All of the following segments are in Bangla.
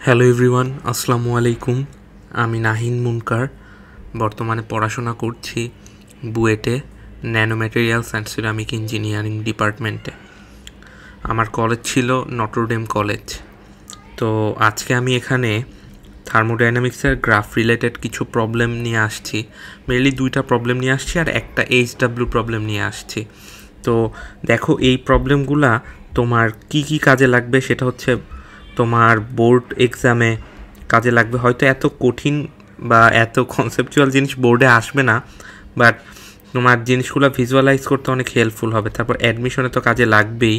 হ্যালো এভরিওয়ান, আসসালামু আলাইকুম। আমি নাহিন মুনকার। বর্তমানে পড়াশোনা করছি বুয়েটে, nano materials and ceramic engineering ডিপার্টমেন্টে। আমার কলেজ ছিল নটরডেম কলেজ। তো আজকে আমি এখানে থার্মোডাইনামিক্সের গ্রাফ রিলেটেড কিছু প্রবলেম নিয়ে আসছি। মেনলি দুইটা প্রবলেম নিয়ে আসছি আর একটা এইচডাব্লিউ প্রবলেম নিয়ে আসছি। তো দেখো, এই প্রবলেমগুলা তোমার কি কি কাজে লাগবে সেটা হচ্ছে তোমার বোর্ড এক্সামে কাজে লাগবে। হয়তো এত কঠিন বা এত কনসেপচুয়াল জিনিস বোর্ডে আসবে না, বাট তোমার জিনিসগুলো ভিজুয়ালাইজ করতে অনেক হেল্পফুল হবে। তারপর অ্যাডমিশনে তো কাজে লাগবেই।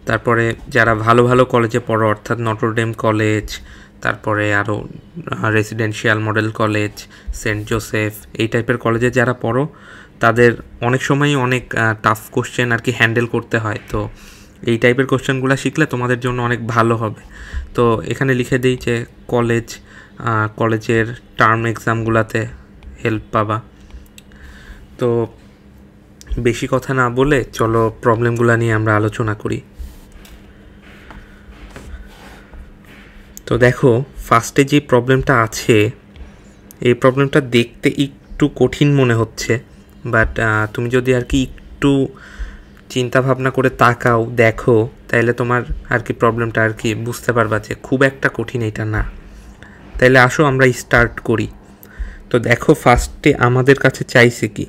তারপরে যারা ভালো ভালো কলেজে পড়ো, অর্থাৎ নটরডেম কলেজ, তারপরে আরও residential model college, saint Joseph, এই টাইপের কলেজে যারা পড়ো তাদের অনেক সময়ই অনেক টাফ কোশ্চেন আর কি হ্যান্ডেল করতে হয়। তো এই টাইপের কোশ্চেনগুলো শিখলে তোমাদের জন্য অনেক ভালো হবে। তো এখানে লিখে দিই যে কলেজের টার্ম এক্সামগুলোতে হেল্প পাবা। তো বেশি কথা না বলে চলো প্রবলেমগুলো নিয়ে আমরা আলোচনা করি। তো দেখো, ফার্স্টে যে প্রবলেমটা আছে, এই প্রবলেমটা দেখতে একটু কঠিন মনে হচ্ছে, বাট তুমি যদি আর কি একটু চিন্তা ভাবনা করে তাকাও, দেখো, তাইলে তোমার আর কি প্রবলেমটা আর কি বুঝতে পারবা যে খুব একটা কঠিন এটা না। তাইলে আসো আমরা স্টার্ট করি। তো দেখো, ফার্স্টে আমাদের কাছে চাইছে কি?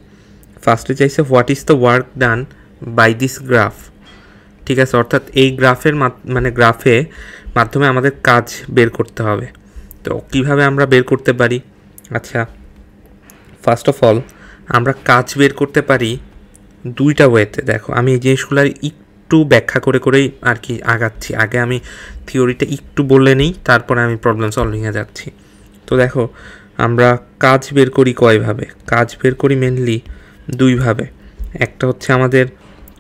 ফার্স্টে চাইছে what is the work done by this graph. ঠিক আছে, অর্থাৎ এই গ্রাফের গ্রাফে মাধ্যমে আমাদের কাজ বের করতে হবে। তো কিভাবে আমরা বের করতে পারি? আচ্ছা, ফার্স্ট অফ অল আমরা কাজ বের করতে পারি দুইটা ওয়েতে। দেখো, আমি এই জিনিসগুলো একটু ব্যাখ্যা করে করেই আর কি আগাচ্ছি। আগে আমি থিওরিটা একটু বলে নিই, তারপরে আমি প্রবলেম সলভিংয়ে যাচ্ছি। তো দেখো, আমরা কাজ বের করি কয়ভাবে? কাজ বের করি মেনলি দুইভাবে। একটা হচ্ছে আমাদের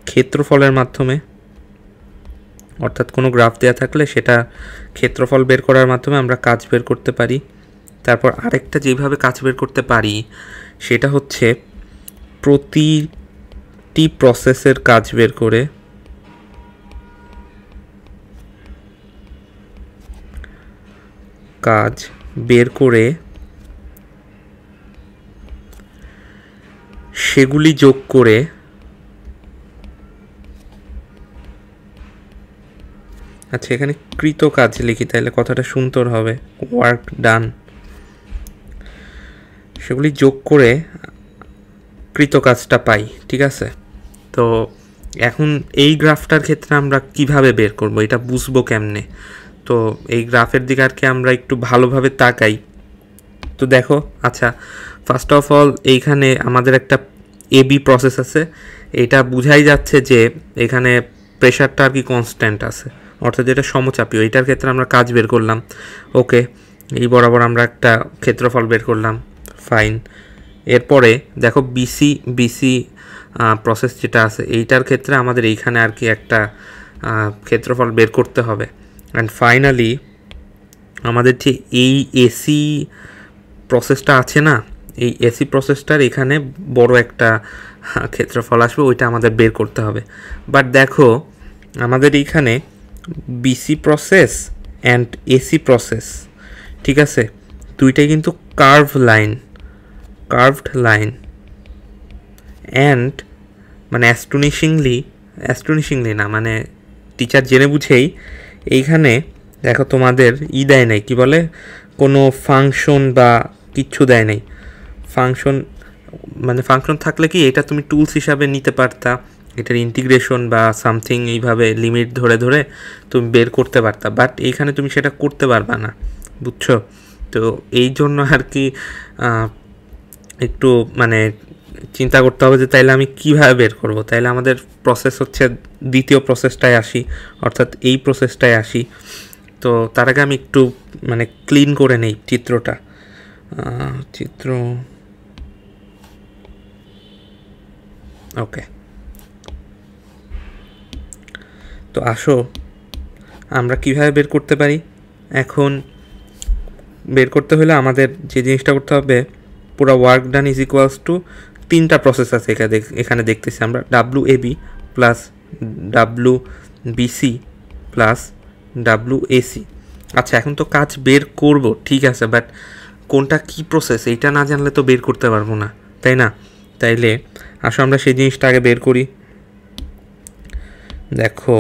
ক্ষেত্রফলের মাধ্যমে, অর্থাৎ কোনো গ্রাফ দেওয়া থাকলে সেটা ক্ষেত্রফল বের করার মাধ্যমে আমরা কাজ বের করতে পারি। তারপর আরেকটা যেভাবে কাজ বের করতে পারি সেটা হচ্ছে প্রতিটি প্রসেসের কাজ বের করে সেগুলি যোগ করে আচ্ছা, এখানে কৃত কাজ লিখি, তাহলে কথাটা সুন্দর হবে, ওয়ার্ক ডান। সেগুলি যোগ করে কৃত কাজটা পাই। ঠিক আছে, তো এখন এই গ্রাফটার ক্ষেত্রে আমরা কিভাবে বের করব, এটা বুঝবো কেমনে? তো এই গ্রাফের দিকে আর কি আমরা একটু ভালোভাবে তাকাই। তো দেখো, আচ্ছা, ফার্স্ট অফ অল এইখানে আমাদের একটা এবি প্রসেস আছে। এটা বুঝাই যাচ্ছে যে এখানে প্রেশারটা আর কি কনস্ট্যান্ট আছে, অর্থাৎ যেটা সমচাপীয়। এটার ক্ষেত্রে আমরা কাজ বের করলাম। ওকে, এই বরাবর আমরা একটা ক্ষেত্রফল বের করলাম, ফাইন। এরপরে দেখো, বিসি প্রসেস যেটা আছে, এইটার ক্ষেত্রে আমাদের এইখানে আর কি একটা ক্ষেত্রফল বের করতে হবে। অ্যান্ড ফাইনালি আমাদের যে এই এসি প্রসেসটা আছে না, এই এসি প্রসেসটার এখানে বড় একটা ক্ষেত্রফল আসবে, ওইটা আমাদের বের করতে হবে। বাট দেখো, আমাদের এইখানে BC process and AC process, ঠিক আছে, দুইটাই কিন্তু কার্ভড লাইন অ্যান্ড অ্যাস্টনিশিংলি না, টিচার জেনে বুঝেই এইখানে দেখো তোমাদের দেয় নাই, কি বলে, কোনো ফাংশন বা কিচ্ছু দেয় নাই। ফাংশন থাকলে কি এটা তুমি টুলস হিসাবে নিতে পারতা, এটার ইন্টিগ্রেশন বা সামথিং এইভাবে লিমিট ধরে ধরে তুমি বের করতে পারতা, বাট এইখানে তুমি সেটা করতে পারবা না, বুঝছো? তো এই জন্য আর কি একটু চিন্তা করতে হবে যে তাইলে আমি কীভাবে বের করব। তাইলে আমাদের প্রসেস হচ্ছে দ্বিতীয় প্রসেসটায় আসি, অর্থাৎ এই প্রসেসটায় আসি। তো তার আগে আমি একটু ক্লিন করে নেই চিত্র ওকে। তো আসো আমরা কিভাবে বের করতে পারি। এখন বের করতে হলে আমাদের যে জিনিসটা করতে হবে, পুরো work done is equals to তিনটা প্রসেস আছে এখানে দেখতেছি আমরা, W AB plus W BC plus WAC। আচ্ছা, এখন তো কাজ বের করব, ঠিক আছে, বাট কোনটা কি প্রসেস এইটা না জানলে তো বের করতে পারবো না, তাই না? তাইলে আসো আমরা সেই জিনিসটা আগে বের করি। দেখো,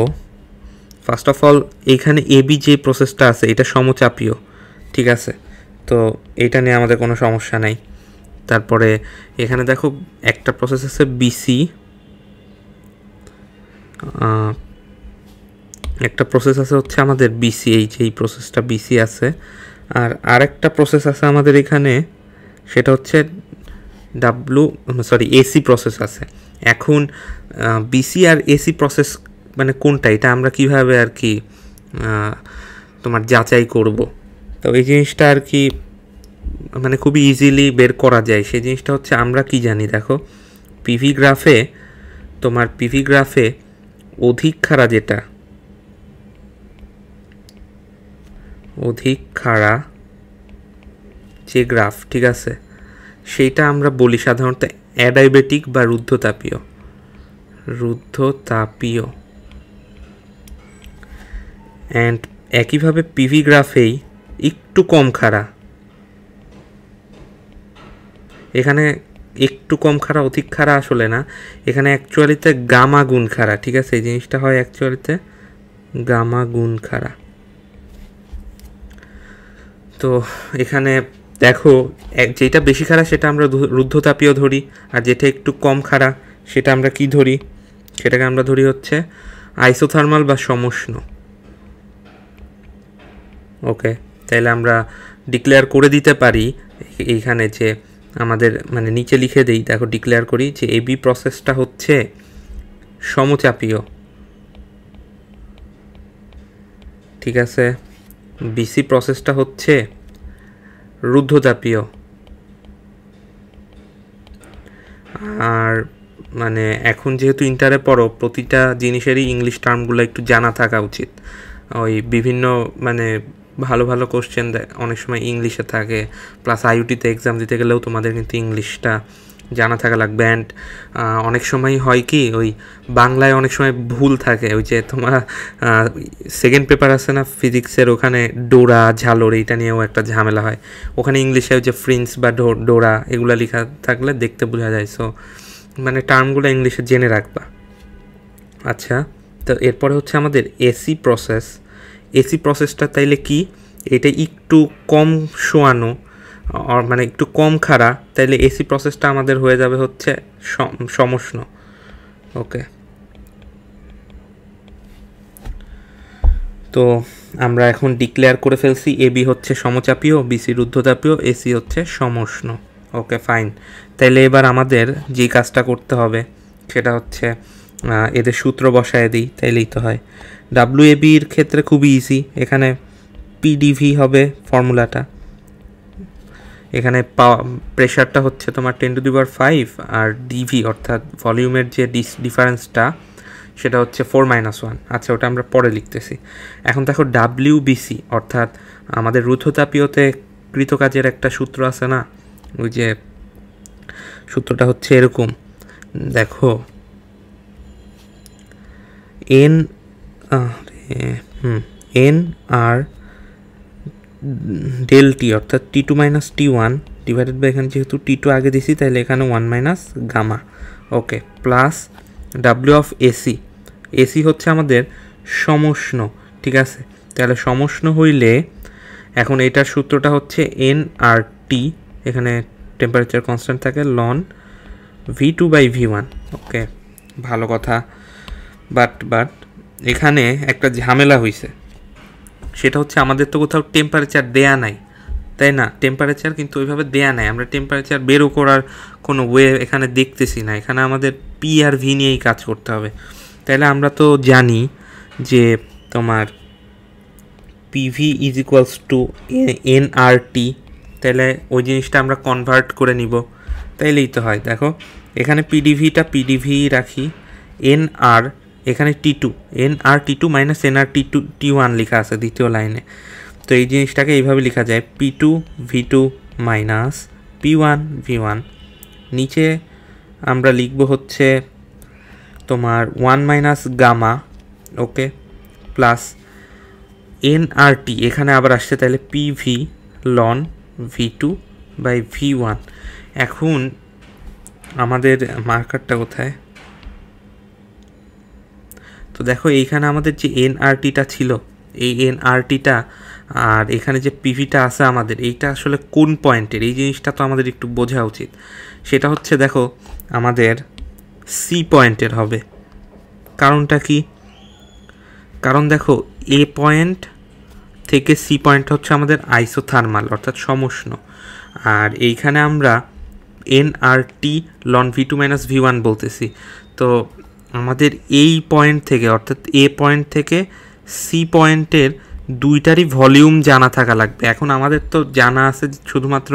ফার্স্ট অফ অল এইখানে AB যে প্রসেসটা আছে এটা সমচাপীয়, ঠিক আছে, তো এইটা নিয়ে আমাদের কোনো সমস্যা নাই। তারপরে এখানে দেখো একটা প্রসেস আছে BC, একটা প্রসেস আছে হচ্ছে আমাদের BC, এই প্রসেসটা BC আছে। আর আরেকটা প্রসেস আছে আমাদের এখানে, সেটা হচ্ছে AC প্রসেস আছে। এখন BC আর AC প্রসেস মানে কোনটা, এটা আমরা কিভাবে আর কি তোমার যাচাই করব? তো এই জিনিসটা আর কি মানে খুবই ইজিলি বের করা যায়। সেই জিনিসটা হচ্ছে আমরা কি জানি, দেখো পিভি গ্রাফে অধিক খাড়া যেটা, অধিক খাড়া যে গ্রাফ, ঠিক আছে, সেইটা আমরা বলি সাধারণত অ্যাডাইবেটিক বা রুদ্ধতাপীয়। অ্যান্ড একইভাবে পিভি গ্রাফেই একটু কম খাড়া, এখানে একটু কম খাড়া, অধিক খাড়া আসলে না, এখানে অ্যাকচুয়ালিতে গামা গুণ খাড়া, ঠিক আছে, এই জিনিসটা হয় অ্যাকচুয়ালিতে গামা গুণ খাড়া। তো এখানে দেখো যেটা বেশি খাড়া সেটা আমরা রুদ্ধতাপীয় ধরি, আর যেটা একটু কম খাড়া সেটা আমরা কি ধরি, সেটাকে আমরা ধরি হচ্ছে আইসোথার্মাল বা সমুষ্ণ। ওকে, তাহলে আমরা ডিক্লেয়ার করে দিতে পারি এইখানে যে আমাদের মানে নিচে লিখে দেই, দেখো ডিক্লেয়ার করি যে AB প্রসেসটা হচ্ছে সমচাপীয়, ঠিক আছে, BC প্রসেসটা হচ্ছে রুদ্ধতাপীয়। আর মানে এখন যেহেতু ইন্টারে পড়ো, প্রতিটা জিনিসেরই ইংলিশ টার্মগুলো একটু জানা থাকা উচিত। ওই বিভিন্ন মানে ভালো ভালো কোশ্চেন অনেক সময় ইংলিশে থাকে, প্লাস IUT-তে এক্সাম দিতে গেলেও তোমাদের কিন্তু ইংলিশটা জানা থাকা লাগবে। অ্যান্ড অনেক সময় হয় কি, ওই বাংলায় অনেক সময় ভুল থাকে, ওই যে তোমার সেকেন্ড পেপার আছে না ফিজিক্সের, ওখানে ডোরা ঝালর এইটা নিয়েও একটা ঝামেলা হয়, ওখানে ইংলিশে ওই যে ফ্রিন্স বা ডোরা এগুলো লেখা থাকলে দেখতে বোঝা যায়। সো মানে টার্মগুলো ইংলিশে জেনে রাখবা। আচ্ছা, তো এরপরে হচ্ছে আমাদের AC প্রসেসটা তাইলে কি, এটা একটু কম শোয়ানো মানে একটু কম খাড়া, তাইলে AC প্রসেসটা আমাদের হয়ে যাবে হচ্ছে সমুষ্ণ। ওকে, তো আমরা এখন ডিক্লেয়ার করে ফেলছি AB হচ্ছে সমচাপীয়, BC রুদ্ধতাপীয়, AC হচ্ছে সমুষ্ণ। ওকে ফাইন, তাইলে এবার আমাদের যে কাজটা করতে হবে সেটা হচ্ছে এদের সূত্র বসায় দিই, তাইলেই তো হয়। WAB-র ক্ষেত্রে খুবই ইজি, এখানে PdV হবে ফর্মুলাটা, এখানে প্রেশারটা হচ্ছে তোমার 10⁵, আর DV অর্থাৎ ভলিউমের যে ডিফারেন্সটা সেটা হচ্ছে 4-1। আচ্ছা, ওটা আমরা পরে লিখতেছি। এখন দেখো WBC অর্থাৎ আমাদের রুদ্ধতাপীয়তে কৃতকাজের একটা সূত্র আছে না, ওই যে সূত্রটা হচ্ছে এরকম, দেখো NR del T অর্থাৎ T2 - T1 ডিভাইডেড বাই, এখানে যেহেতু T2 আগে দিছি তাহলে এখানে 1 - gamma. Okay, plus W of AC হচ্ছে আমাদের সমুষ্ণ, ঠিক আছে, তাহলে সমুষ্ণ হইলে এখন এটার সূত্রটা হচ্ছে nRT, এখানে টেম্পারেচার কনস্ট্যান্ট থাকে, লন V2/V1। ওকে, ভালো কথা, বাট এখানে একটা ঝামেলা হয়েছে, সেটা হচ্ছে আমাদের তো কোথাও টেম্পারেচার দেয়া নাই, তাই না? টেম্পারেচার কিন্তু ওইভাবে দেয়া নাই, আমরা টেম্পারেচার বেরো করার কোনো ওয়ে এখানে দেখতেছি না, এখানে আমাদের P আর V নিয়েই কাজ করতে হবে। তাহলে আমরা তো জানি যে তোমার PV = nRT, তাহলে ওই জিনিসটা আমরা কনভার্ট করে নিব, তাইলেই তো হয়। দেখো এখানে PdV রাখি, nR এখানে T2, nRT2 - nRT1 লেখা আছে দ্বিতীয় লাইনে, তো এই জিনিসটাকে এইভাবে লেখা যায় P2V2 - P1V1। নিচে আমরা লিখব হচ্ছে তোমার 1 - গামা, ওকে, প্লাস এনআরটি এখানে আবার আসছে, তাহলে পিভি লন V2/V1। এখন আমাদের মার্কারটা কোথায়? তো দেখো এইখানে আমাদের যে এনআরটিটা ছিল, এই এনআরটিটা আর এখানে যে পিভিটা আছে আমাদের, এইটা আসলে কোন পয়েন্টের, এই জিনিসটা তো আমাদের একটু বোঝা উচিত। সেটা হচ্ছে দেখো আমাদের সি পয়েন্টের হবে। কারণটা কি? কারণ দেখো এ পয়েন্ট থেকে সি পয়েন্ট হচ্ছে আমাদের আইসোথার্মাল অর্থাৎ সমুষ্ণ, আর এইখানে আমরা এনআরটি লন V2-V1 বলতেছি। তো আমাদের এই পয়েন্ট থেকে অর্থাৎ এ পয়েন্ট থেকে সি পয়েন্টের দুইটারই ভলিউম জানা থাকা লাগবে। এখন আমাদের তো জানা আছে শুধুমাত্র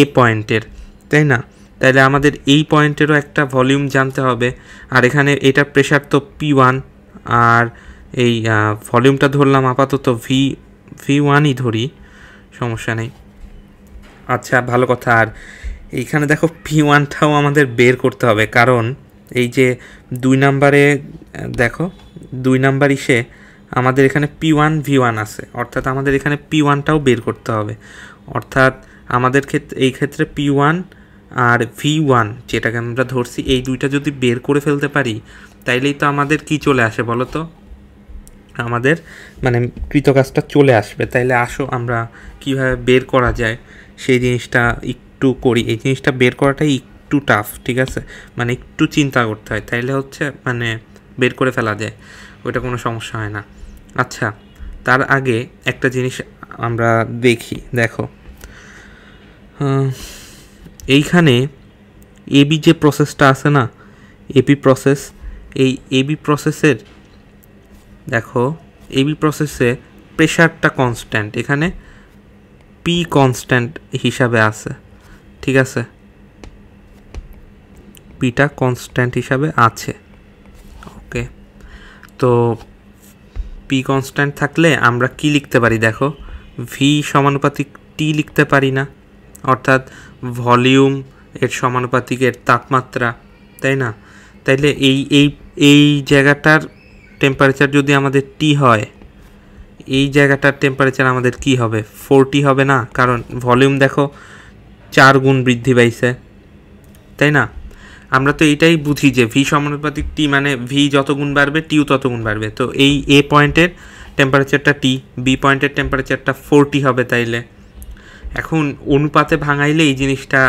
এ পয়েন্টের, তাই না? তাহলে আমাদের এই পয়েন্টেরও একটা ভলিউম জানতে হবে। আর এখানে এটার প্রেশার তো P1, আর এই ভলিউমটা ধরলাম আপাতত V1ই ধরি, সমস্যা নেই। আচ্ছা, ভালো কথা। আর এইখানে দেখো P1টাও আমাদের বের করতে হবে, কারণ এই যে 2 নাম্বারে দেখো 2 নাম্বার ইসে আমাদের এখানে P1V1 আছে, অর্থাৎ আমাদের এখানে P1টাও বের করতে হবে। অর্থাৎ আমাদের এই ক্ষেত্রে P1 আর V1 যেটাকে আমরা ধরছি, এই দুইটা যদি বের করে ফেলতে পারি তাইলেই তো আমাদের কি চলে আসে বলো তো, আমাদের মানে কৃতকাজটা চলে আসবে। তাইলে আসো আমরা কিভাবে বের করা যায় সেই জিনিসটা একটু করি। এই জিনিসটা বের করাটাই একটু টাফ, ঠিক আছে, মানে একটু চিন্তা করতে হয়, তাইলে হচ্ছে মানে বের করে ফেলা যায়, ওইটা কোনো সমস্যা হয় না। আচ্ছা, তার আগে একটা জিনিস আমরা দেখি। দেখো এইখানে এবি যে প্রসেসটা আছে না, এবি প্রসেস, এই এবি প্রসেসের দেখো এবি প্রসেসে প্রেশারটা কনস্ট্যান্ট, এখানে পি কনস্ট্যান্ট হিসাবে আছে, ঠিক আছে, পিটা কনস্ট্যান্ট হিসাবে আছে। ওকে, তো পি কনস্ট্যান্ট থাকলে আমরা কি লিখতে পারি? দেখো ভি সমানুপাতিক টি লিখতে পারি না, অর্থাৎ ভলিউম এর সমানুপাতিক এর তাপমাত্রা, তাই না? তাইলে এই এই এই জায়গাটার টেম্পারেচার যদি আমাদের টি হয়, এই জায়গাটার টেম্পারেচার আমাদের কি হবে? 40 হবে না? কারণ ভলিউম দেখো 4 গুণ বৃদ্ধি পাইছে, তাই না? আমরা তো এটাই বুঝি যে ভি সমানুপাতিক টি মানে ভি যত গুণ বাড়বে টিও তত গুণ বাড়বে। তো এই এ পয়েন্টের টেম্পারেচারটা টি, বি পয়েন্টের টেম্পারেচারটা 40 হবে। তাইলে এখন অনুপাতে ভাঙাইলে এই জিনিসটা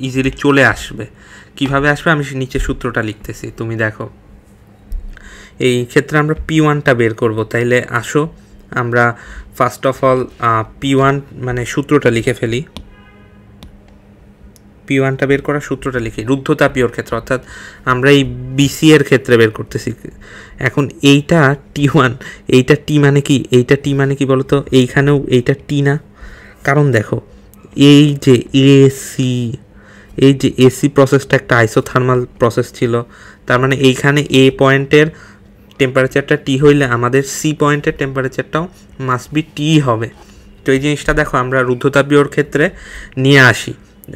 ইজিলি চলে আসবে। কিভাবে আসবে আমি নিচে সূত্রটা লিখতেছি, তুমি দেখো। এই ক্ষেত্রে আমরা P1টা বের করব। তাইলে আসো আমরা ফার্স্ট অফ অল P1 মানে সূত্রটা লিখে ফেলি। P1টা বের করার সূত্রটা লিখি রুদ্ধতাপীয়র ক্ষেত্রে, অর্থাৎ আমরা এই বিসি এর ক্ষেত্রে বের করতেছি। এখন এইটা T1, এইটা টি মানে কি, এইটা টি মানে কি বলতো? এইখানেও এইটা টি না, কারণ দেখো এই যে এসি প্রসেসটা একটা আইসোথার্মাল প্রসেস ছিল, তার মানে এইখানে এ পয়েন্টের টেম্পারেচারটা টি হইলে আমাদের সি পয়েন্টের টেম্পারেচারটাও মাস্ট বি টি হবে। তো এই জিনিসটা দেখো আমরা রুদ্ধতাপীয়র ক্ষেত্রে নিয়ে আসি।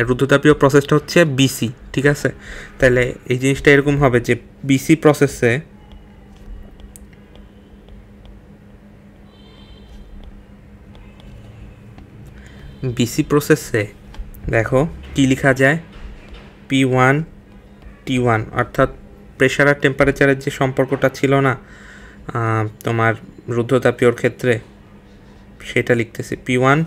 রুদ্ধতাপীয় প্রসেসটা হচ্ছে বিসি, ঠিক আছে? তাহলে এই জিনিসটা এরকম হবে যে বিসি প্রসেসে দেখো কি লেখা যায়? P1 T1, অর্থাৎ প্রেশার আর টেম্পারেচারের যে সম্পর্কটা ছিল না তোমার রুদ্ধতাপীয়র ক্ষেত্রে, সেটা লিখতেছি। P1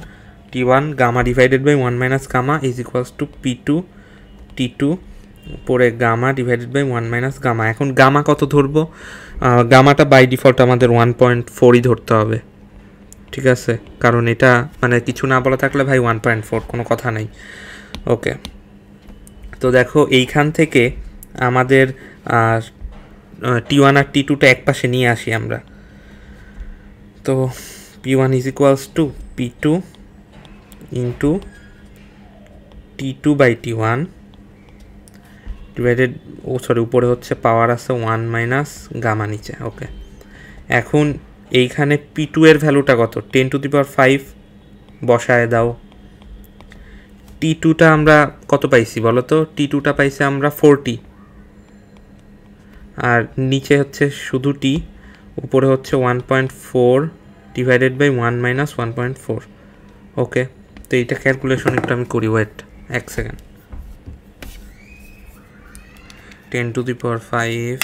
T1 gamma divided by 1 minus gamma is equals to P2 T2 পরে gamma divided by 1 minus gamma. এখন গামা কত ধরবো? গামাটা বাই ডিফল্ট আমাদের 1.4ই ধরতে হবে, ঠিক আছে, কারণ এটা মানে কিছু না বলা থাকলে ভাই 1.4 কোনো কথা নেই। ওকে, তো দেখো এইখান থেকে আমাদের T1 আর T2টা এক পাশে নিয়ে আসি আমরা। তো P1 is equals to P2 into T2 by T1 divided, উপরে হচ্ছে পাওয়ার আছে 1 মাইনাস গামা নিচে। ওকে, এখন এইখানে P2 এর ভ্যালুটা কত? 10⁵ বসায় দাও। T2টা আমরা কত পাইছি বলো তো? T2টা পাইছি আমরা 40, আর নিচে হচ্ছে শুধু টি, উপরে হচ্ছে 1.4 ডিভাইডেড বাই 1 মাইনাস 1.4। ওকে, তো এইটা ক্যালকুলেশন একটু আমি করি, wait 1 second. 10 to the power 5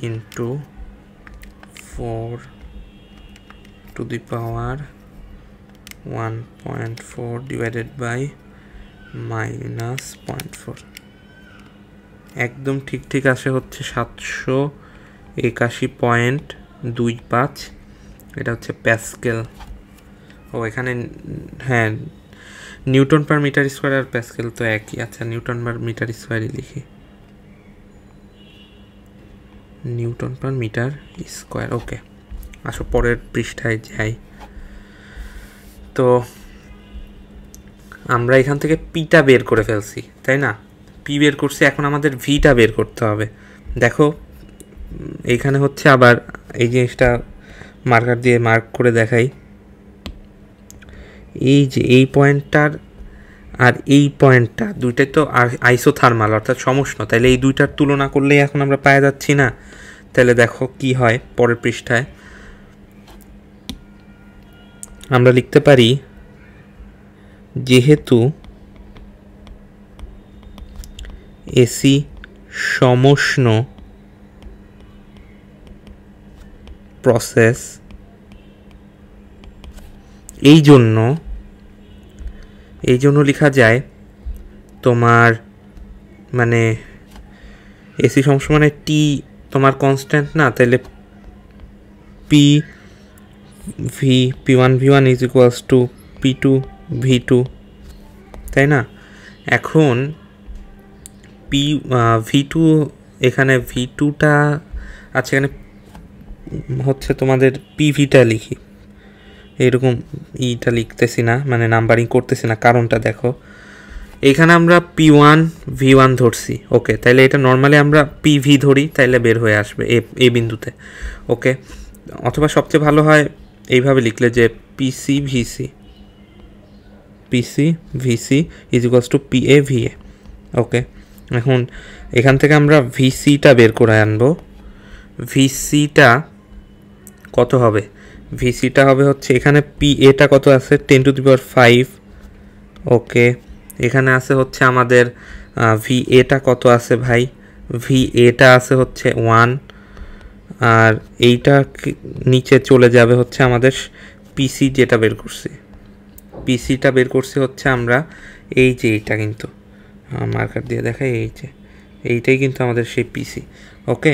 into 4 to the power 1.4 divided by minus 0.4, একদম ঠিক আসে হচ্ছে 781.25। এটা হচ্ছে প্যাসকেল। ও এখানে হ্যাঁ, নিউটন পার মিটার স্কোয়ার আর প্যাসকেল তো একই। আচ্ছা, নিউটন পার মিটার স্কোয়ারই লিখি, নিউটন পার মিটার স্কোয়ার। ওকে, আসো পরের পৃষ্ঠায় যাই। তো আমরা এখান থেকে পিটা বের করে ফেলছি, তাই না? পি বের করছি, এখন আমাদের ভিটা বের করতে হবে। দেখো এইখানে হচ্ছে আবার এই জিনিসটা মার্কার দিয়ে মার্ক করে দেখাই, এই যে এই পয়েন্টটার আর এই পয়েন্টটা দুইটাই তো আইসোথার্মাল অর্থাৎ সমষ্ণ, তাইলে এই দুইটার তুলনা করলেই এখন আমরা পাওয়া যাচ্ছি না। তাহলে দেখো কি হয় পরের পৃষ্ঠায়, আমরা লিখতে পারি যেহেতু এসি সমষ্ণ প্রসেস, এই জন্য লেখা যায় তোমার মানে এসি সমষ্ণ মানে টি তোমার কনস্ট্যান্ট না, তাহলে P1 V1 is equals to P2 V2, তাই না? এখন V2 এখানে V2টা আছে, এখানে হচ্ছে তোমাদের PVটা লিখি, এরকম ইটা লিখতেছি না, মানে নাম্বারিং করতেছি না, কারণটা দেখো এখানে আমরা P1 V1 ধরছি। ওকে, তাইলে এটা নর্মালি আমরা PV ধরি, তাইলে বের হয়ে আসবে এই বিন্দুতে। ওকে, অথবা সবচেয়ে ভালো হয় এইভাবে লিখলে যে PC VC is equals two PA VA। ওকে, এখন এখান থেকে আমরা VCটা বের করে আনবো। VCটা কত হবে? VCটা হবে হচ্ছে এখানে PAটা কত আছে 10 to the power 5। ওকে, এখানে আছে হচ্ছে আমাদের VAটা কত আছে ভাই? VAটা আছে হচ্ছে 1, আর এইটা নিচে চলে যাবে হচ্ছে আমাদের PC যেটা বের করছি। PCটা বের করছি হচ্ছে আমরা এই যে এইটা, কিন্তু মার্কার দিয়ে দেখাই, এই যে এইটাই কিন্তু আমাদের সেই PC। ওকে,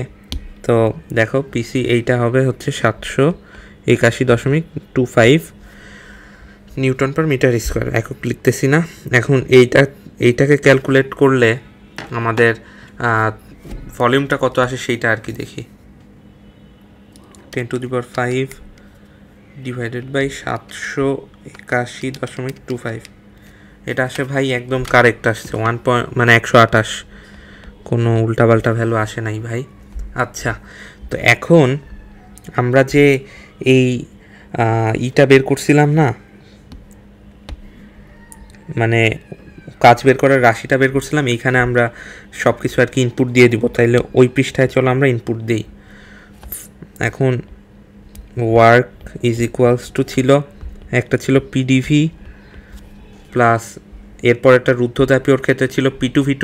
তো দেখো PC এইটা হবে হচ্ছে 781.25 নিউটন পার মিটার স্কোয়ার, একক লিখতেছি না। এখন এইটাকে ক্যালকুলেট করলে আমাদের ভলিউমটা কত আসে সেইটা আর কি দেখি। 10 to the power 5 divided by 781.25, এটা আসে ভাই একদম কারেক্ট আসছে, 128, কোনো উল্টাপাল্টা ভ্যালু আসে নাই ভাই। আচ্ছা, তো এখন আমরা যে এই ইটা বের করছিলাম না, মানে কাজ বের করার রাশিটা বের করছিলাম, এইখানে আমরা সব কিছু আর কি ইনপুট দিয়ে দিব। তাইলে ওই পৃষ্ঠায় চলো আমরা ইনপুট দিই। এখন ওয়ার্ক ইজ ইকুয়ালস টু ছিল, একটা ছিল PdV প্লাস এরপর একটা রুদ্ধতাপীয় ক্ষেত্রে ছিল P2 V2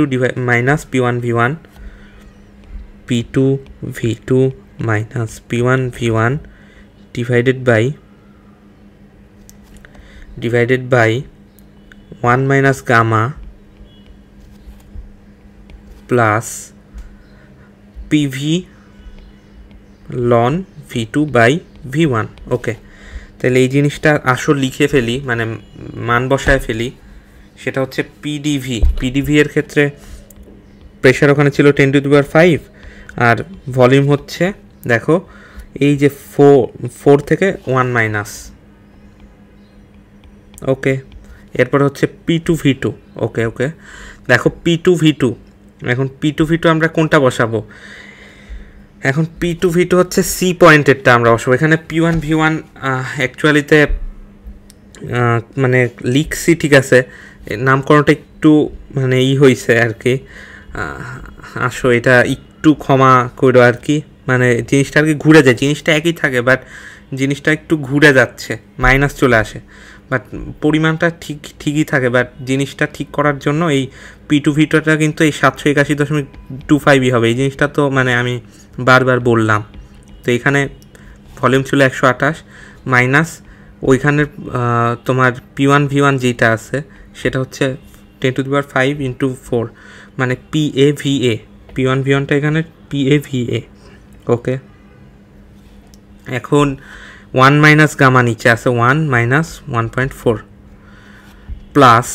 minus P1 V1, P2 V2 minus P1 V1 divided by 1 minus gamma plus PV লন V2 বাই V1। ওকে, তাহলে এই জিনিসটা আসল লিখে ফেলি, মানে মান বসায় ফেলি, সেটা হচ্ছে PdV এর ক্ষেত্রে প্রেশার ওখানে ছিল 10 to the power 5, আর ভলিউম হচ্ছে দেখো এই যে 4 থেকে 1 মাইনাস। ওকে, এরপর হচ্ছে P2 V2। ওকে, দেখো P2 V2, এখন P2 V2 আমরা কোনটা বসাবো? এখন P2 V2 হচ্ছে সি পয়েন্টেরটা আমরা বসাবো। এখানে P1 V1 অ্যাকচুয়ালিতে মানে লিখছি ঠিক আছে, নামকরণটা একটু মানে হয়েছে আর কি, আসো এটা একটু ক্ষমা করো আর কি, মানে জিনিসটা আর কি ঘুরে যায়, জিনিসটা একই থাকে বাট জিনিসটা একটু ঘুরে যাচ্ছে, মাইনাস চলে আসে, বাট পরিমাণটা ঠিকই থাকে। বাট জিনিসটা ঠিক করার জন্য এই P2 ভিটাটা কিন্তু এই 781.25ই হবে। এই জিনিসটা তো মানে আমি বারবার বললাম। তো এখানে ভলিউম ছিল 128 মাইনাস ওইখানের তোমার P1 V1 যেটা আছে সেটা হচ্ছে 10⁵ ইন্টু 4 মানে PAVA, P1 V1টা এখানে PAVA। ওকে, এখন 1 মাইনাস গামা নিচে আছে 1 মাইনাস 1.4 প্লাস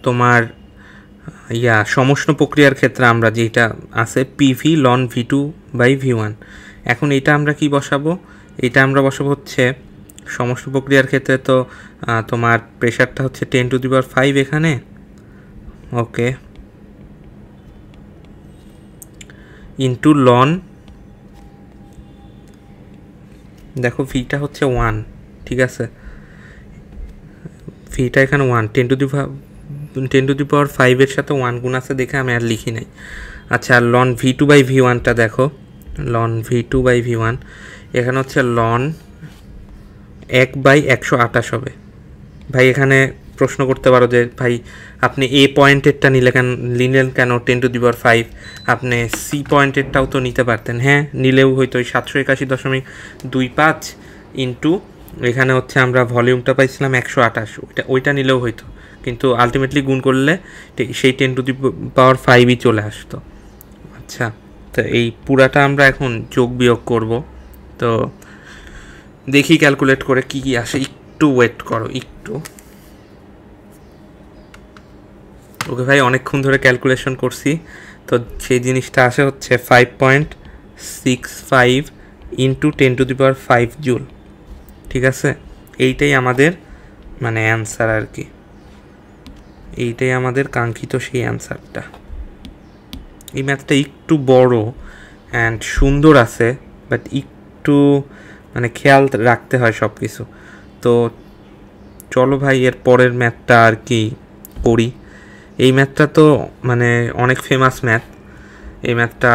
তোমার সমষ্ণ প্রক্রিয়ার ক্ষেত্রে আমরা যেটা আছে PV ln V2/V1। এখন এটা আমরা কি বসাবো, এটা আমরা বসাবো হচ্ছে সমষ্ণ প্রক্রিয়ার ক্ষেত্রে তো তোমার প্রেশারটা হচ্ছে 10⁵ এখানে। ওকে, ইন্টু লন, দেখো ভিটা হচ্ছে 1, ঠিক আছে, ভিটা এখানে 1, 10⁵ এর সাথে 1 গুণ আছে দেখে আমি আর লিখি নাই। আচ্ছা, লন V2/V1টা দেখো, লন V2/V1 এখানে হচ্ছে লন 1/128 হবে। ভাই এখানে প্রশ্ন করতে পারো যে ভাই আপনি এ পয়েন্টেরটা নিলেন কেন 10⁵, আপনি সি পয়েন্টেরটাও তো নিতে পারতেন। হ্যাঁ, নিলেও হয়তো ওই 781.25 ইন্টু এখানে হচ্ছে আমরা ভলিউমটা পাইছিলাম 128, ওইটা নিলেও হয়তো, কিন্তু আলটিমেটলি গুণ করলে সেই 10⁵ চলে আসতো। আচ্ছা, তো এই পুরাটা আমরা এখন যোগ বিয়োগ করব। তো দেখি ক্যালকুলেট করে কি আসে, একটু ওয়েট করো একটু। ওকে ভাই, অনেকক্ষণ ধরে ক্যালকুলেশন করছি, তো সেই জিনিসটা আসে হচ্ছে 5.65 ইন্টু 10⁵ জুল। ঠিক আছে, এইটাই আমাদের মানে অ্যান্সার আর কি, এইটাই আমাদের কাঙ্ক্ষিত সেই অ্যান্সারটা। এই ম্যাথটা একটু বড় অ্যান্ড সুন্দর আছে, বাট একটু মানে খেয়াল রাখতে হয় সব কিছু। তো চলো ভাই, এর পরের ম্যাথটা আর কি করি। এই ম্যাথটা তো মানে অনেক ফেমাস ম্যাথ, এই ম্যাথটা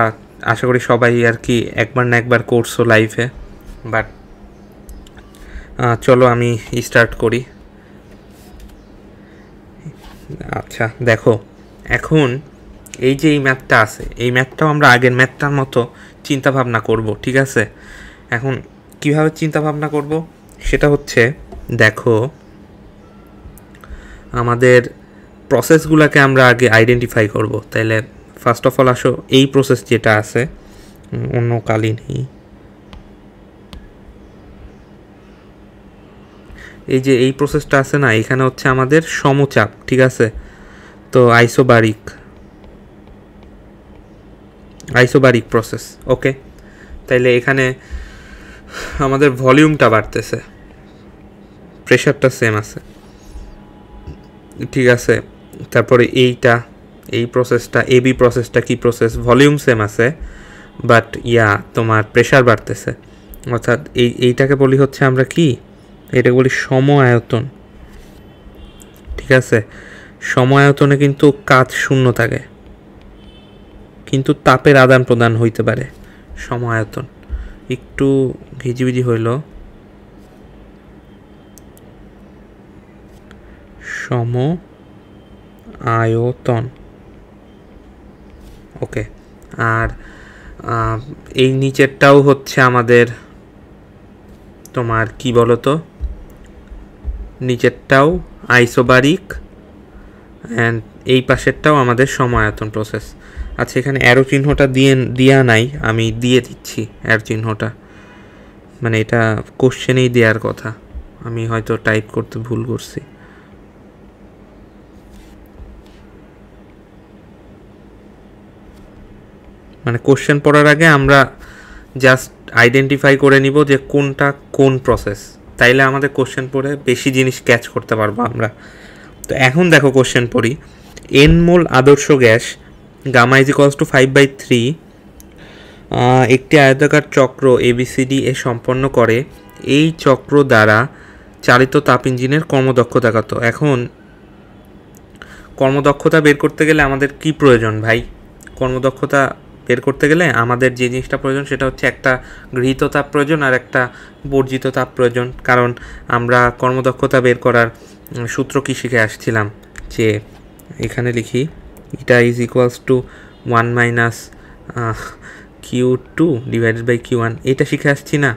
আশা করি সবাই আর কি একবার না একবার করছো লাইফে। বাট চলো আমি স্টার্ট করি। আচ্ছা দেখো, এখন এই যে এই ম্যাথটা আছে, এই ম্যাথটাও আমরা আগের ম্যাথটার মতো চিন্তা ভাবনা করব। ঠিক আছে, এখন কিভাবে চিন্তা ভাবনা করব সেটা হচ্ছে, দেখো আমাদের প্রসেসগুলোকে আমরা আগে আইডেন্টিফাই করব। তাইলে ফার্স্ট অফ অল আসো, এই প্রসেস যেটা আছে, অন্য কালি নেই, এই যে এই প্রসেসটা আছে না, এখানে হচ্ছে আমাদের সমচাপ। ঠিক আছে, তো আইসোবারিক প্রসেস। ওকে, তাইলে এখানে আমাদের ভলিউমটা বাড়তেছে, প্রেশারটা সেম আছে। ঠিক আছে, তারপরে এই প্রসেসটা এবি প্রসেসটা কি প্রসেস, ভলিউম সেম আছে বাট তোমার প্রেশার বাড়তেছে, অর্থাৎ এইটাকে বলি হচ্ছে আমরা কি, এটাকে বলি সম আয়তন। ঠিক আছে, সম আয়তনে কিন্তু কাজ শূন্য থাকে, কিন্তু তাপের আদান প্রদান হইতে পারে। সম আয়তন একটু ঘিজিবিজি হইল, সম আয়তন। ওকে, আর এই নিচেরটাও হচ্ছে আমাদের তোমার কি বলতো, নিচেরটাও আইসোবারিক অ্যান্ড এই পাশেরটাও আমাদের সমায়তন প্রসেস। আচ্ছা, এখানে অ্যারো চিহ্নটা দিয়া নাই, আমি দিয়ে দিচ্ছি অ্যারো চিহ্নটা, মানে এটা কোশ্চেনেই দেওয়ার কথা, আমি হয়তো টাইপ করতে ভুল করছি। মানে কোশ্চেন পড়ার আগে আমরা জাস্ট আইডেন্টিফাই করে নিব যে কোনটা কোন প্রসেস, তাইলে আমাদের কোশ্চেন পড়ে বেশি জিনিস ক্যাচ করতে পারবো আমরা। তো এখন দেখো কোশ্চেন পড়ি, এন মোল আদর্শ gas gamma is equals to 5/3 একটি আয়তাকার চক্র ABCD এ সম্পন্ন করে, এই চক্র দ্বারা চালিত তাপ ইঞ্জিনের কর্মদক্ষতা কত? এখন কর্মদক্ষতা বের করতে গেলে আমাদের কি প্রয়োজন ভাই? কর্মদক্ষতা বের করতে গেলে আমাদের যে জিনিসটা প্রয়োজন সেটা হচ্ছে একটা গৃহীত তাপ প্রয়োজন আর একটা বর্জিত তাপ প্রয়োজন। কারণ আমরা কর্মদক্ষতা বের করার সূত্র কি শিখে আসছিলাম, যে এখানে লিখি এটা is equals to 1 minus Q2 divided by Q1, এটা শিখে আসছি না?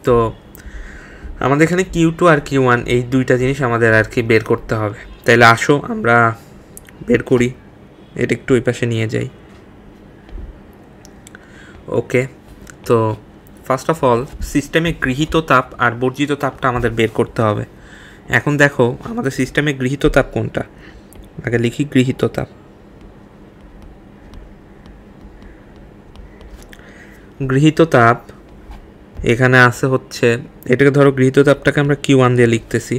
তো আমাদের এখানে Q2 আর Q1 এই দুইটা জিনিস আমাদের আর কি বের করতে হবে। তাইলে আসো আমরা বের করি, এটা একটু ওই পাশে নিয়ে যাই। ওকে, তো ফার্স্ট অফ অল সিস্টেমে গৃহীত তাপ আর বর্জিত তাপটা আমাদের বের করতে হবে। এখন দেখো আমাদের সিস্টেমে গৃহীত তাপ কোনটা, আগে লিখি গৃহীত তাপ। গৃহীত তাপ এখানে আছে হচ্ছে, এটাকে ধরো গৃহীত তাপটাকে আমরা Q1 দিয়ে লিখতেছি,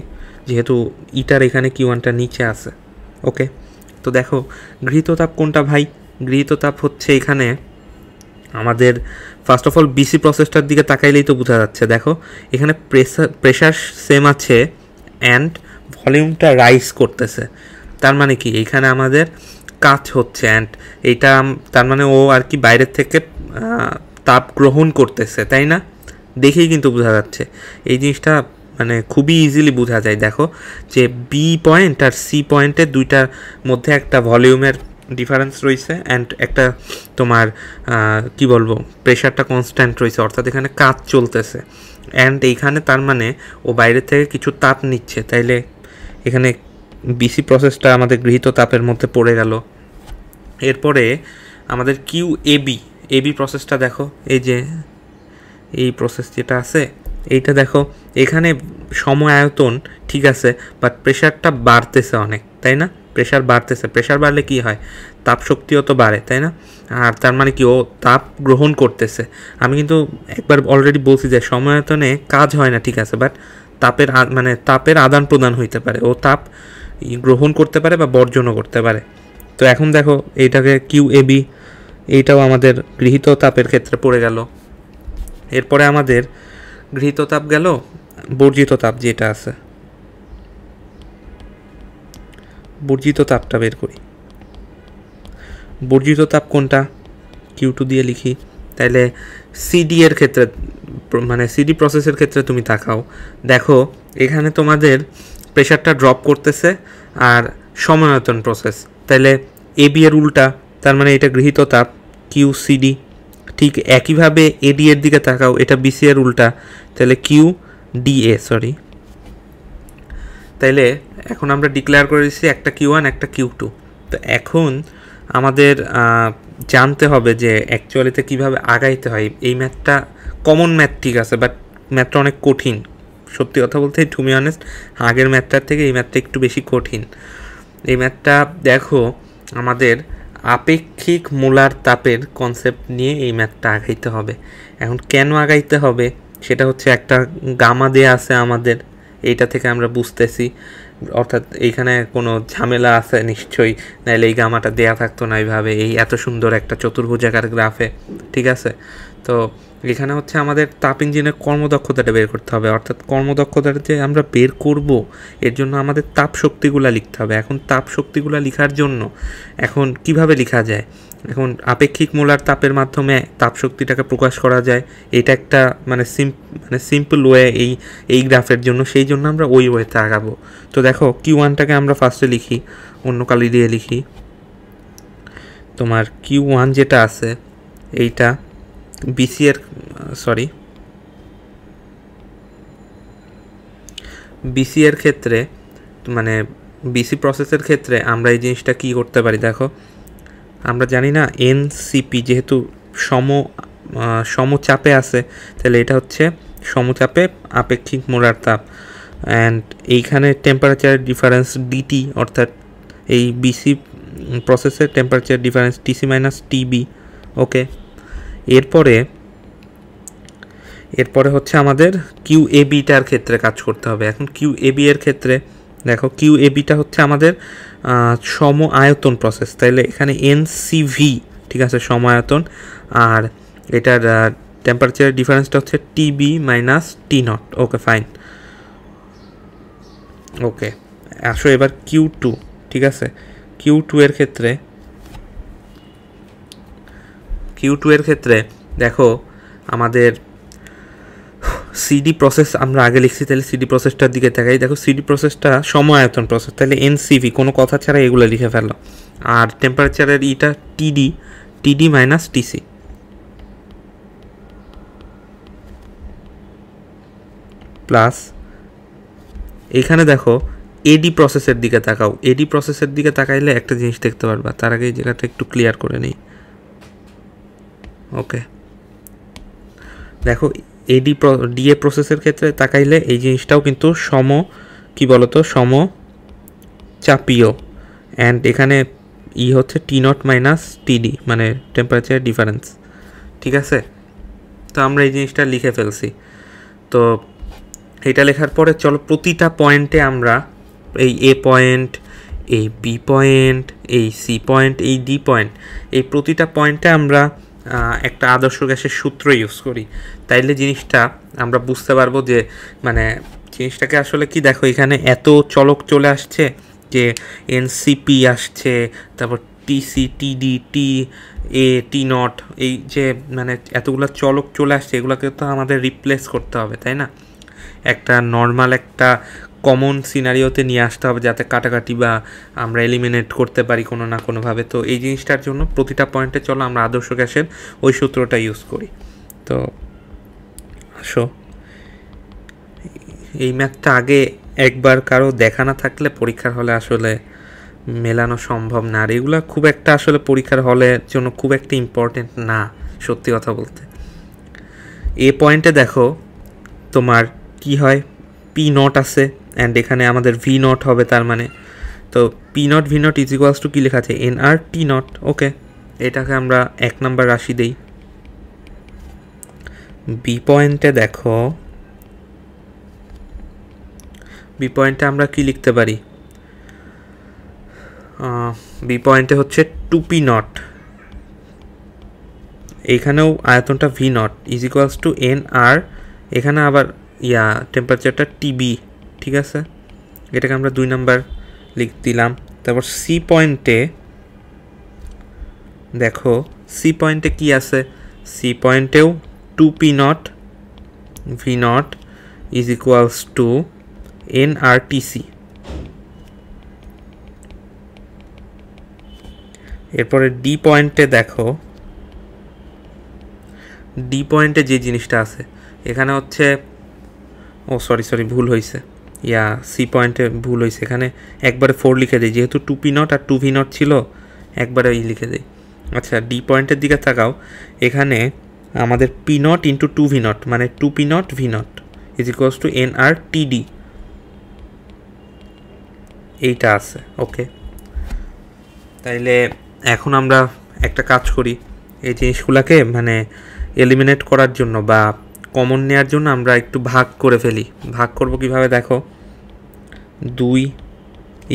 যেহেতু ইটার এখানে Q1টা নিচে আছে। ওকে, তো দেখো গৃহীত তাপ কোনটা ভাই? গৃহীত তাপ হচ্ছে এখানে আমাদের ফার্স্ট অফ অল বিসি প্রসেসটার দিকে তাকাইলেই তো বোঝা যাচ্ছে। দেখো এখানে প্রেশার সেম আছে অ্যান্ড ভলিউমটা রাইজ করতেছে। তার মানে কি এখানে আমাদের কাজ হচ্ছে, অ্যান্ড এইটা তার মানে ও আর কি বাইরের থেকে তাপ গ্রহণ করতেছে, তাই না? দেখেই কিন্তু বোঝা যাচ্ছে। এই জিনিসটা মানে খুবই ইজিলি বোঝা যায়। দেখো যে বি পয়েন্ট আর সি পয়েন্টের দুইটার মধ্যে একটা ভলিউমের ডিফারেন্স রয়েছে অ্যান্ড একটা তোমার কি বলবো প্রেশারটা কনস্ট্যান্ট রয়েছে, অর্থাৎ এখানে কাজ চলতেছে। অ্যান্ড এইখানে তার মানে ও বাইরের থেকে কিছু তাপ নিচ্ছে, তাইলে এখানে বিসি প্রসেসটা আমাদের গৃহীত তাপের মধ্যে পড়ে গেল। এরপরে আমাদের এবি প্রসেসটা দেখো, এই যে এই প্রসেস যেটা আছে এইটা দেখো, এখানে সময় আয়তন ঠিক আছে, বাট প্রেশারটা বাড়তেছে অনেক, তাই না? প্রেশার বাড়তেছে, প্রেশার বাড়লে কি হয়? তাপ শক্তিও তো বাড়ে, তাই না? আর তার মানে কি ও তাপ গ্রহণ করতেছে। আমি কিন্তু একবার অলরেডি বলছি যে সময় আয়তনে কাজ হয় না, ঠিক আছে, বাট তাপের আদান প্রদান হইতে পারে, ও তাপ গ্রহণ করতে পারে বা বর্জনও করতে পারে। তো এখন দেখো এইটাকে QAB, এইটাও আমাদের গৃহীত তাপের ক্ষেত্রে পড়ে গেল। এরপরে আমাদের গৃহীত তাপ গেল, বর্জিত তাপ যেটা আছে, বর্জিত তাপটা বের করি। বর্জিত তাপ কোনটা? Q2 দিয়ে লিখি। তাইলে সিডি এর ক্ষেত্রে, মানে সিডি প্রসেসের ক্ষেত্রে তুমি তাকাও, দেখো এখানে তোমাদের প্রেশারটা ড্রপ করতেছে আর সময়তন প্রসেস, তাইলে এবি এর উল্টা, তার মানে এটা গৃহীত তাপ QCD। ঠিক একইভাবে এডি এর দিকে তাকাও, এটা বিসি এর উল্টা, তাহলে QDA, সরি। তাইলে এখন আমরা ডিক্লেয়ার করে দিচ্ছি একটা Q1 একটা Q2। তো এখন আমাদের জানতে হবে যে অ্যাকচুয়ালিতে কীভাবে আগাইতে হয়। এই ম্যাথটা কমন ম্যাথ, ঠিক আছে, বাট ম্যাথটা অনেক কঠিন। সত্যি কথা বলতে টু বি অনেস্ট আগের ম্যাথটার থেকে এই ম্যাথটা একটু বেশি কঠিন। এই ম্যাথটা দেখো আমাদের আপেক্ষিক মোলার তাপের কনসেপ্ট নিয়ে এই ম্যাথটা আগাইতে হবে। এখন কেন আগাইতে হবে সেটা হচ্ছে একটা গামা দেয়া আছে আমাদের, এইটা থেকে আমরা বুঝতেছি, অর্থাৎ এইখানে কোনো ঝামেলা আছে নিশ্চয়ই, নাহলে এই গামাটা দেয়া থাকতো না এইভাবে, এই এত সুন্দর একটা চতুর্ভুজাকার গ্রাফে, ঠিক আছে। তো এখানে হচ্ছে আমাদের তাপ ইঞ্জিনের কর্মদক্ষতাটা বের করতে হবে, অর্থাৎ কর্মদক্ষতাটা যে আমরা বের করব এর জন্য আমাদের তাপ শক্তিগুলা লিখতে হবে। এখন তাপ শক্তিগুলা লেখার জন্য এখন কিভাবে লেখা যায়? এখন আপেক্ষিক মোলার তাপের মাধ্যমে তাপ শক্তিটাকে প্রকাশ করা যায়, এটা একটা সিম্পল ওয়ে এই গ্রাফের জন্য, সেই জন্য আমরা ওই ওয়েতে আগাবো। তো দেখো Q1টাকে আমরা ফার্স্টে লিখি, অন্য কালি দিয়ে লিখি। তোমার Q1 যেটা আছে এইটা বিসি এর ক্ষেত্রে, মানে বিসি প্রসেসের ক্ষেত্রে আমরা এই জিনিসটা কি করতে পারি? দেখো আমরা জানি না এনসিপি যেহেতু সমচাপে আছে, তাহলে এটা হচ্ছে সমচাপে আপেক্ষিক মোলার তাপ, অ্যান্ড এইখানে টেম্পারেচার ডিফারেন্স ডিটি, অর্থাৎ এই বিসি প্রসেসের temperature difference TC minus TB. Okay, এরপরে হচ্ছে আমাদের QABটার ক্ষেত্রে কাজ করতে হবে। এখন QAB এর ক্ষেত্রে দেখো QABটা হচ্ছে আমাদের সম আয়তন প্রসেস, তাইলে এখানে NCV, ঠিক আছে, সম আয়তন, আর এটার টেম্পারেচার ডিফারেন্সটা হচ্ছে TB minus T0। Okay fine. Okay, আসো এবার Q2, ঠিক আছে। Q2 এর ক্ষেত্রে Q2 এর ক্ষেত্রে দেখো আমাদের সিডি প্রসেস আমরা আগে লিখছি, তাহলে সিডি প্রসেসটার দিকে তাকাই। দেখো সিডি প্রসেসটা সমআয়তন প্রসেস, তাহলে এনসিভি কোনো কথা ছাড়া এগুলো লিখে ফেললো। আর টেম্পারেচারের ইটা টিডি মাইনাস টিসি প্লাস এইখানে দেখো এডি প্রসেসের দিকে তাকাও। এডি প্রসেসের দিকে তাকাইলে একটা জিনিস দেখতে পারবা, তার আগে এই জায়গাটা একটু ক্লিয়ার করে নিই। ওকে, দেখো ডিএ প্রসেসের ক্ষেত্রে তাকাইলে এই জিনিসটাও কিন্তু কি বলতো সমচাপীয়, অ্যান্ড এখানে হচ্ছে T0 মাইনাস টিডি, মানে টেম্পারেচার ডিফারেন্স। ঠিক আছে, তো আমরা এই জিনিসটা লিখে ফেলছি। তো এটা লেখার পরে চলো প্রতিটা পয়েন্টে আমরা এই এ পয়েন্ট, এই বি পয়েন্ট, এই সি পয়েন্ট, এই ডি পয়েন্ট, এই প্রতিটা পয়েন্টে আমরা একটা আদর্শ গ্যাসের সূত্র ইউজ করি। তাইলে জিনিসটা আমরা বুঝতে পারবো যে মানে জিনিসটাকে আসলে কি, দেখো এখানে এত চলক চলে আসছে যে এনসিপি আসছে, তারপর টিসি, টিডি, T0, এই যে মানে এতগুলো চলক চলে আসছে, এগুলোকে তো আমাদের রিপ্লেস করতে হবে, তাই না? একটা নর্মাল একটা কমন সিনারিওতে নিয়ে আসতে হবে যাতে কাটাকাটি বা আমরা এলিমিনেট করতে পারি কোনো না কোনোভাবে। তো এই জিনিসটার জন্য প্রতিটা পয়েন্টে চলো আমরা আদর্শ গ্যাসের ওই সূত্রটা ইউজ করি। তো আসো, এই ম্যাথটা আগে একবার কারো দেখা না থাকলে পরীক্ষার হলে আসলে মেলানো সম্ভব না। আর এগুলো খুব একটা আসলে পরীক্ষার হলের জন্য খুব একটা ইম্পর্টেন্ট না, সত্যি কথা বলতে। এ পয়েন্টে দেখো তোমার কি হয়, P0 আছে, অ্যান্ড এখানে আমাদের V0 হবে, তার মানে তো P0 V0 is equals two কী লেখা আছে, NR T0। ওকে, এটাকে আমরা 1 নাম্বার রাশি দেই। বি পয়েন্টে দেখো, বি পয়েন্টে আমরা কি লিখতে পারি, বি পয়েন্টে হচ্ছে 2P0, এইখানেও আয়তনটা V0 is equals two NR, এখানে আবার টেম্পারেচারটা টিবি। ঠিক আছে, এটাকে আমরা 2 নাম্বার লিখ দিলাম। তারপর সি পয়েন্টে দেখো, সি পয়েন্টে কি আছে, সি পয়েন্টেও 2P0 V0 is equals to NRTC। এরপরে ডি পয়েন্টে দেখো, ডি পয়েন্টে যে জিনিসটা আছে এখানে হচ্ছে, ও সরি ভুল হয়েছে, সি পয়েন্টে ভুল হয়েছে, এখানে একবারে 4 লিখে দিই, যেহেতু 2P0 আর 2V0 ছিল একবারে লিখে দিই। আচ্ছা, ডি পয়েন্টের দিকে তাকাও, এখানে আমাদের P0 ইন্টু 2V0 মানে 2P0 V0 is equals two NRTD, এইটা আছে। ওকে, তাইলে এখন আমরা একটা কাজ করি, এই জিনিসগুলোকে মানে এলিমিনেট করার জন্য বা কমন নেওয়ার জন্য আমরা একটু ভাগ করে ফেলি। ভাগ করব কিভাবে দেখো, 2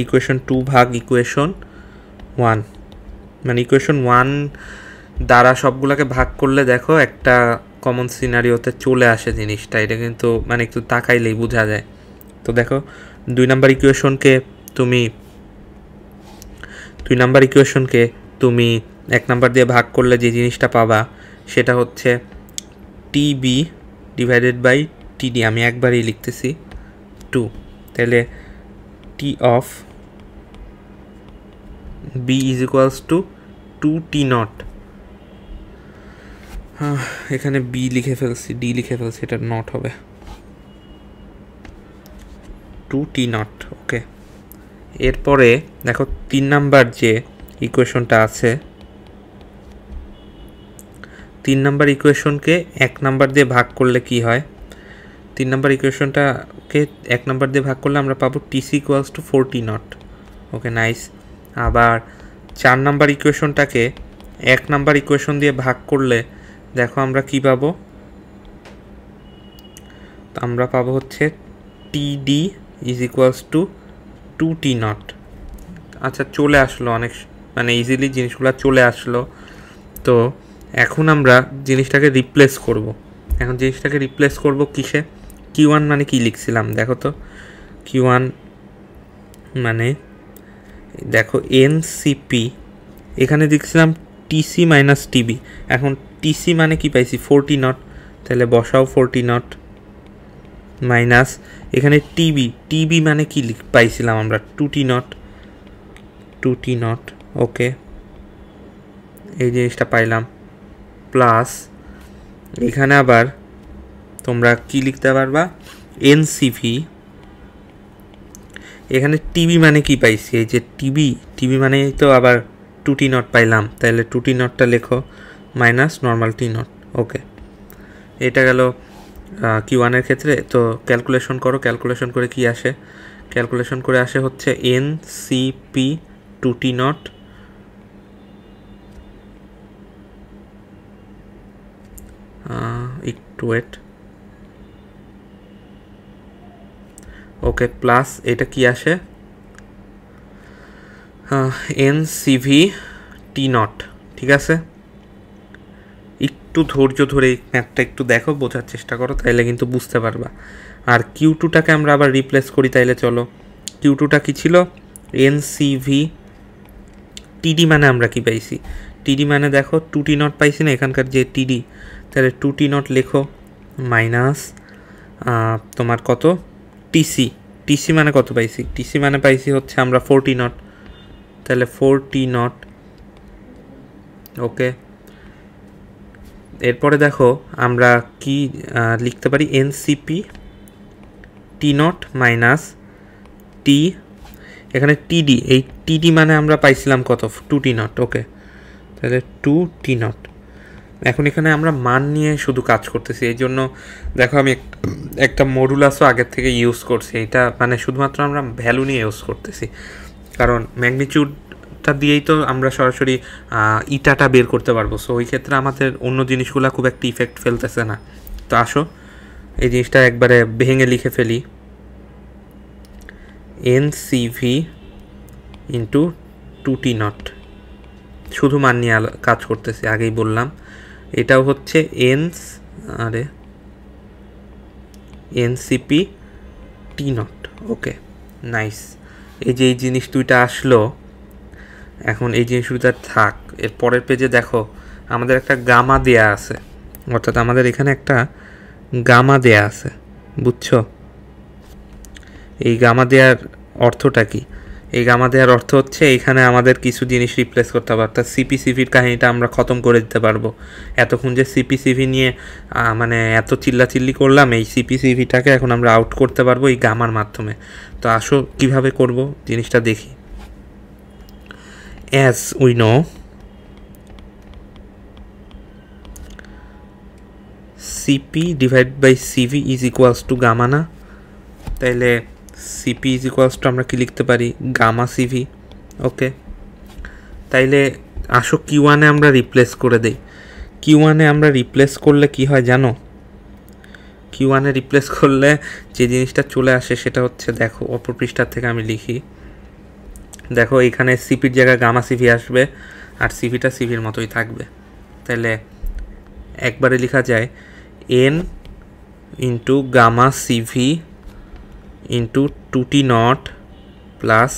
ইকুয়েশন 2 ভাগ ইকুয়েশন 1, মানে ইকুয়েশন 1 দ্বারা সবগুলোকে ভাগ করলে দেখো একটা কমন সিনারিওতে চলে আসে জিনিসটা। এটা কিন্তু মানে একটু তাকাইলেই বোঝা যায়। তো দেখো 2 নাম্বার ইকুয়েশনকে তুমি 1 নাম্বার দিয়ে ভাগ করলে যে জিনিসটা পাবা সেটা হচ্ছে টিবি ডিভাইডেড বাই টিডি, আমি একবারই লিখতেছি 2, তাহলে T of B is equals to 2T0, এখানে বি লিখে ফেলছি, ডি লিখে ফেলছি, এটা নট হবে 2T0। ওকে, এরপরে দেখো 3 নাম্বার যে ইকুয়েশনটা আছে, 3 নাম্বার ইকুয়েশনকে 1 নাম্বার দিয়ে ভাগ করলে কি হয়, 3 নাম্বার ইকুয়েশনটাকে 1 নাম্বার দিয়ে ভাগ করলে আমরা পাবো TC equals to 4T0। Okay, nice. আবার 4 নাম্বার ইকুয়েশনটাকে 1 নাম্বার ইকুয়েশন দিয়ে ভাগ করলে দেখো আমরা কি পাবো, আমরা পাবো হচ্ছে টিডি ইজ ইকুয়ালস টু 2T0। আচ্ছা, চলে আসলো, অনেক মানে ইজিলি জিনিসগুলো চলে আসলো। তো এখন আমরা জিনিসটাকে রিপ্লেস করব। এখন জিনিসটাকে রিপ্লেস করব কিসে, Q1 মানে কি লিখছিলাম দেখো তো, Q1 মানে দেখো এনসিপি, এখানে লিখছিলাম টিসি মাইনাস টিবি। এখন টিসি মানে কি পাইছি 40 নট, তাহলে বসাও 40 নট মাইনাস এখানে টিবি, টিবি মানে কি পাইছিলাম আমরা 2T নট, 2T নট। ওকে, এই জিনিসটা পাইলাম প্লাস এখানে আবার তোমরা কি লিখতে পারবা এনসিভি। এখানে টিবি মানে কি পাইছি, এই যে টিবি, টিবি মানে তো আবার 2T নট পাইলাম, তাহলে 2T নটটা লেখো মাইনাস নর্মাল টি নট। ওকে, এটা গেল Q1 এর ক্ষেত্রে। তো ক্যালকুলেশন করো, ক্যালকুলেশন করে কি আসে, ক্যালকুলেশন করে আসে হচ্ছে এনসিপি 2T নট একটু ওয়েট। ওকে, প্লাস এটা কি আসে এনসিভি টি নট। ঠিক আছে, একটু ধৈর্য ধরে ম্যাথটা একটু দেখো, বোঝার চেষ্টা করো, তাইলে কিন্তু বুঝতে পারবা। আর Q2টাকে আমরা আবার রিপ্লেস করি, তাইলে চলো। Q2টা কি ছিল এনসিভি টিডি মানে আমরা কি পাইছি, টিডি মানে দেখো 2T নট পাইছি না এখানকার যে টিডি, তাহলে 2T নট লেখো মাইনাস তোমার কত টিসি, টিসি মানে কত পাইছি, টিসি মানে পাইছি হচ্ছে আমরা 4T নট, তাহলে 4T নট। ওকে, এরপরে দেখো আমরা কি লিখতে পারি এনসিপি টি নট মাইনাস টি, এখানে টিডি, এই টিডি মানে আমরা পাইছিলাম কত 2T নট। ওকে, তাহলে 2T নট। এখন এখানে আমরা মান নিয়ে শুধু কাজ করতেছি, এই জন্য দেখো আমি একটা মডুলাসও আগের থেকে ইউজ করছি, এটা মানে শুধুমাত্র আমরা ভ্যালু নিয়ে ইউজ করতেছি, কারণ ম্যাগনিটিউডটা দিয়েই তো আমরা সরাসরি ইটাটা বের করতে পারবো। সো ওই ক্ষেত্রে আমাদের অন্য জিনিসগুলো খুব একটা ইফেক্ট ফেলতেছে না। তো আসো এই জিনিসটা একবারে ভেঙে লিখে ফেলি, এনসিভি ইন্টু 2T নট, শুধু মান নিয়ে কাজ করতেছি, আগেই বললাম। এটাও হচ্ছে NCP T not. Okay, nice. এই যে এই জিনিস দুইটা আসলো, এখন এই জিনিস দুইটা থাক। এর পরের পেজে দেখো আমাদের একটা গামা দেয়া আছে, অর্থাৎ আমাদের এখানে একটা গামা দেয়া আছে, বুঝছো? এই গামা দেওয়ার অর্থটা কি? এই গামা দেওয়ার অর্থ হচ্ছে এখানে আমাদের কিছু জিনিস রিপ্লেস করতে হবে, অর্থাৎ সিপিসিভির কাহিনীটা আমরা খতম করে দিতে পারবো। এতক্ষণ যে সিপিসিভি নিয়ে মানে এত চিল্লাচিল্লি করলাম, এই সিপিসিভিটাকে এখন আমরা আউট করতে পারবো এই গামার মাধ্যমে। তো আসো কিভাবে করব জিনিসটা দেখি। As we know CP divide by CV is equals to gamma না, তাইলে সিপি ইজ ইকুয়ালস টু আমরা কি লিখতে পারি গামা সিভি। ওকে, তাইলে আসো Q1-এ আমরা রিপ্লেস করে দেই। Q1-এ আমরা রিপ্লেস করলে কি হয় জানো? Q1-এ রিপ্লেস করলে যে জিনিসটা চলে আসে সেটা হচ্ছে, দেখো অপর পৃষ্ঠার থেকে আমি লিখি, দেখো এখানে সিপির জায়গায় গামা সিভি আসবে আর সিভিটা সিভির মতোই থাকবে। তাহলে একবারে লেখা যায় N into gamma CV into 2T naught plus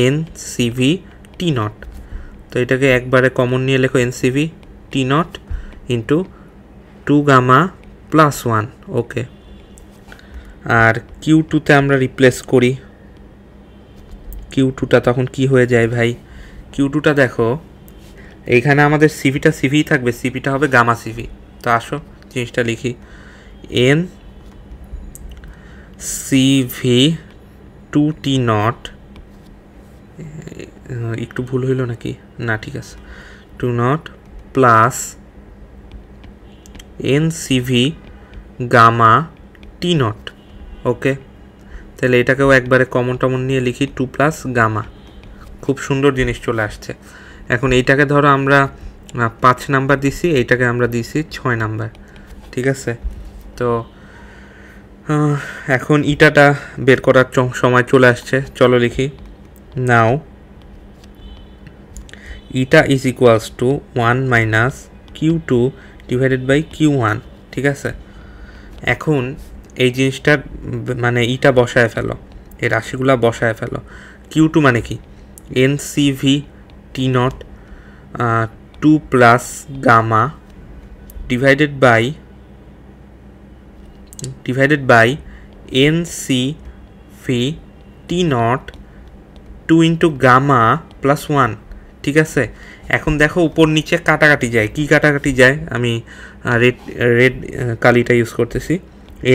N CV T naught. তো এটাকে একবারে কমন নিয়ে লেখো N CV T naught into 2 gamma plus 1। Okay, আর Q2-তে আমরা রিপ্লেস করি। Q2টা তখন কি হয়ে যায় ভাই? Q2টা দেখো এইখানে আমাদের সিভিটা সিভি থাকবে, সিভিটা হবে গামা সিভি। তো আসো জিনিসটা লিখি, এন সিভি 2T নট, একটু ভুল হইল নাকি? না ঠিক আছে, 2 not plus N CV gamma T not. Okay, তাহলে এটাকেও একবারে কমন টমন নিয়ে লিখি 2 প্লাস গামা। খুব সুন্দর জিনিস চলে আসছে। এখন এইটাকে ধরো আমরা 5 নাম্বার দিছি, এইটাকে আমরা দিছি 6 নাম্বার। ঠিক আছে, তো এখন ইটাটা বের করার সময় চলে আসছে, চলো লিখি। Now eta is equals to 1 minus Q2 divided by Q1। ঠিক আছে, এখন এই জিনিসটার মানে ইটা বসায় ফেলো, এই রাশিগুলা বসায় ফেলো। Q2 মানে কি? N CV T naught 2 plus gamma divided by NC ফি T naught 2 into gamma plus 1। ঠিক আছে, এখন দেখো উপর নিচে কাটাকাটি যায়। কি কাটাকাটি যায়? আমি রেড কালিটা ইউজ করতেছি।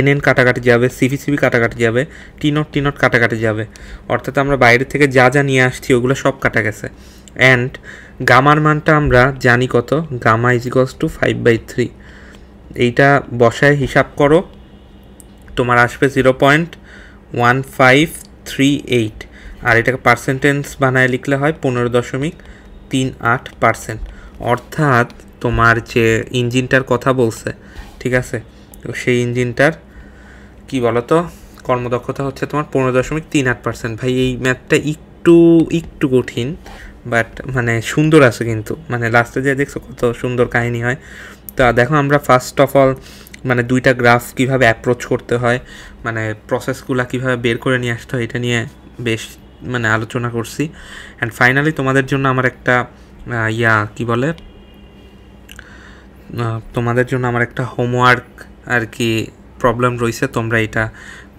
NN কাটাকাটি যাবে, CP কাটাকাটি যাবে, টি নট কাটাকাটি যাবে। অর্থাৎ আমরা বাইরে থেকে যা নিয়ে আসছি ওগুলো সব কাটা গেছে। অ্যান্ড গামার মানটা আমরা জানি কত, গামা ইজ ইকুয়ালস টু 5/3। এইটা বসায় হিসাব করো, তোমার আসবে 0.1538। আর এটাকে পার্সেন্টেজ বানায় লিখলে হয় 15.38%। অর্থাৎ তোমার যে ইঞ্জিনটার কথা বলছে, ঠিক আছে, তো সেই ইঞ্জিনটার কি বলতো কর্মদক্ষতা হচ্ছে তোমার 15.38%। ভাই এই ম্যাথটা একটু কঠিন, বাট মানে সুন্দর আছে কিন্তু, মানে লাস্টে যে দেখছো কত সুন্দর কাহিনী হয়। তা দেখো আমরা ফার্স্ট অফ অল মানে দুইটা গ্রাফ কিভাবে অ্যাপ্রোচ করতে হয়, মানে প্রসেসগুলো কিভাবে বের করে নিয়ে আসতে হয়, এটা নিয়ে বেশ মানে আলোচনা করছি। অ্যান্ড ফাইনালি তোমাদের জন্য আমার একটা হোমওয়ার্ক আর কি প্রবলেম রয়েছে। তোমরা এটা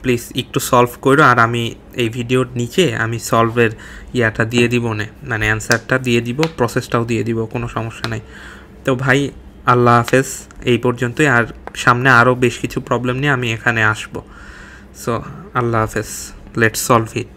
প্লিজ একটু সলভ করো, আর আমি এই ভিডিওর নিচে আমি সলভের দিয়ে দিব, মানে অ্যান্সারটা দিয়ে দিব, প্রসেসটাও দিয়ে দিব, কোনো সমস্যা নেই। তো ভাই আল্লাহ হাফেজ, এই পর্যন্তই। আর সামনে আরও বেশ কিছু প্রবলেম নিয়ে আমি এখানে আসবো। সো আল্লাহ হাফেজ, লেটস সলভ ইট।